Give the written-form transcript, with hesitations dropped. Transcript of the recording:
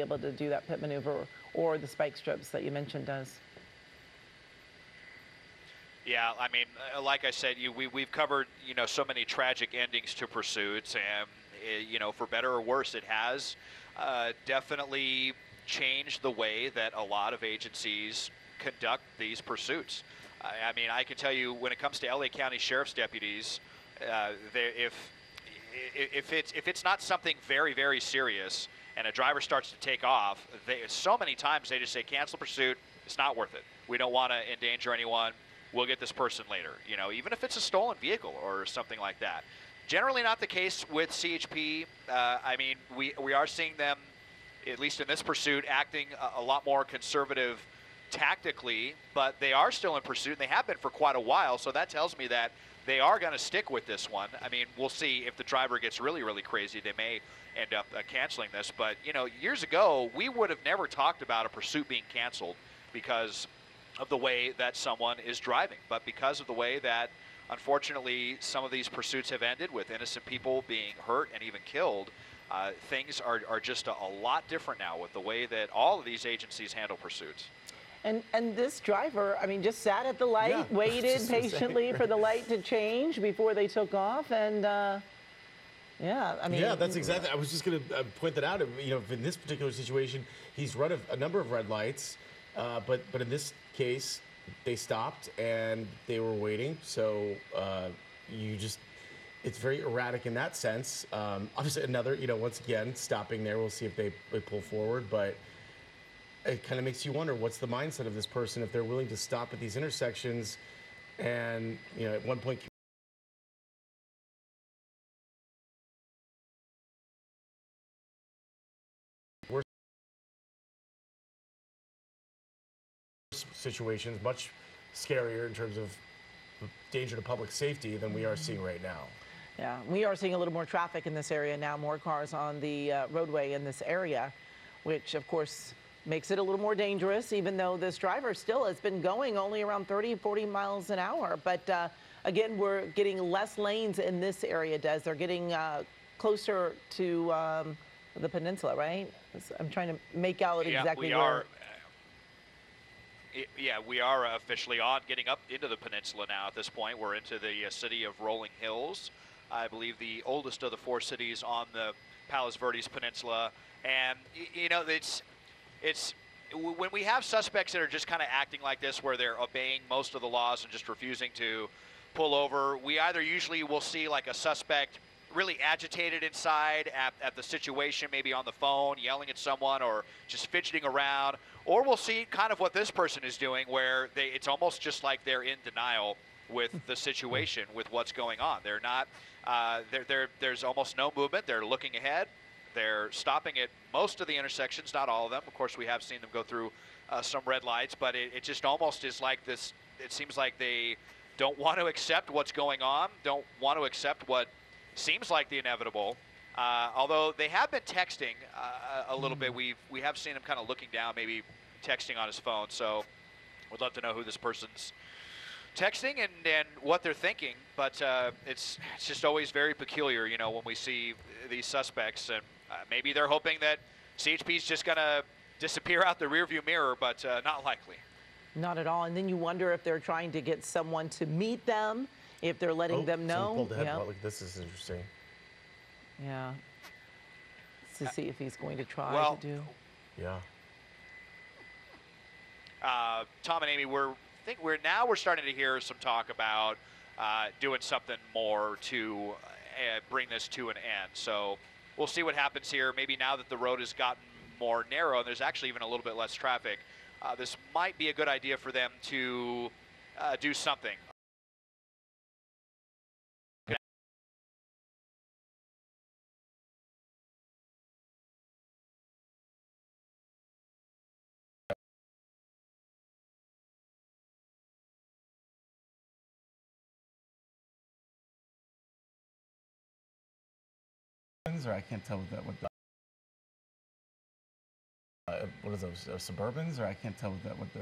able to do that pit maneuver, or the spike strips that you mentioned does. Yeah, I mean, like I said, we've covered, so many tragic endings to pursuits, and, for better or worse, it has definitely changed the way that a lot of agencies conduct these pursuits. I mean, I can tell you, when it comes to LA County Sheriff's deputies, if it's not something very, very serious and a driver starts to take off, so many times they just say, cancel pursuit, it's not worth it. We don't want to endanger anyone. We'll get this person later, even if it's a stolen vehicle or something like that. Generally not the case with CHP. I mean, we are seeing them, at least in this pursuit, acting a lot more conservative tactically, but they are still in pursuit, and they have been for quite a while, so that tells me that they are going to stick with this one. I mean, we'll see if the driver gets really, really crazy. They may end up canceling this, but, years ago, we would have never talked about a pursuit being canceled because of the way that someone is driving, but because of the way that, unfortunately, some of these pursuits have ended with innocent people being hurt and even killed, things are just a lot different now with the way that all of these agencies handle pursuits. And this driver, I mean, just sat at the light, waited patiently for the light to change before they took off, and yeah, I mean. Yeah, that's exactly. I was just going to point that out. In this particular situation, he's run a number of red lights, but in this case, they stopped and they were waiting. So it's very erratic in that sense. Obviously, another, once again, stopping there. We'll see if they pull forward, but it kind of makes you wonder what's the mindset of this person if they're willing to stop at these intersections and, at one point, worse situations, much scarier in terms of danger to public safety than we are seeing right now. Yeah, we are seeing a little more traffic in this area now, more cars on the roadway in this area, which, of course, makes it a little more dangerous, even though this driver still has been going only around 30, 40 miles an hour. But again, we're getting less lanes in this area, Des. They're getting closer to the peninsula, right? I'm trying to make out exactly where. Yeah, we are officially getting up into the peninsula now at this point. We're into the city of Rolling Hills, I believe the oldest of the four cities on the Palos Verdes Peninsula. And, it's when we have suspects that are just kind of acting like this, where they're obeying most of the laws and just refusing to pull over, we either usually will see like a suspect really agitated inside at the situation, maybe on the phone, yelling at someone or just fidgeting around, or we'll see kind of what this person is doing, where it's almost just like they're in denial with the situation, with what's going on. They're not, there's almost no movement. They're looking ahead. They're stopping at most of the intersections, not all of them. Of course, we have seen them go through some red lights, but it just almost is like this. It seems like they don't want to accept what's going on, don't want to accept what seems like the inevitable. Although they have been texting a little bit. We have seen him kind of looking down, maybe texting on his phone. So we'd love to know who this person's texting and what they're thinking. But it's just always very peculiar, when we see these suspects. And maybe they're hoping that CHP is just going to disappear out the rearview mirror, but not likely. Not at all. And then you wonder if they're trying to get someone to meet them, if they're letting them know. Pulled ahead. Look, this is interesting. Yeah. To see if he's going to try to do. Yeah. Tom and Amy, we're starting to hear some talk about doing something more to bring this to an end. So we'll see what happens here. Maybe now that the road has gotten more narrow and there's actually even a little bit less traffic, this might be a good idea for them to do something. Or I can't tell what is those Suburbans, or I can't tell what the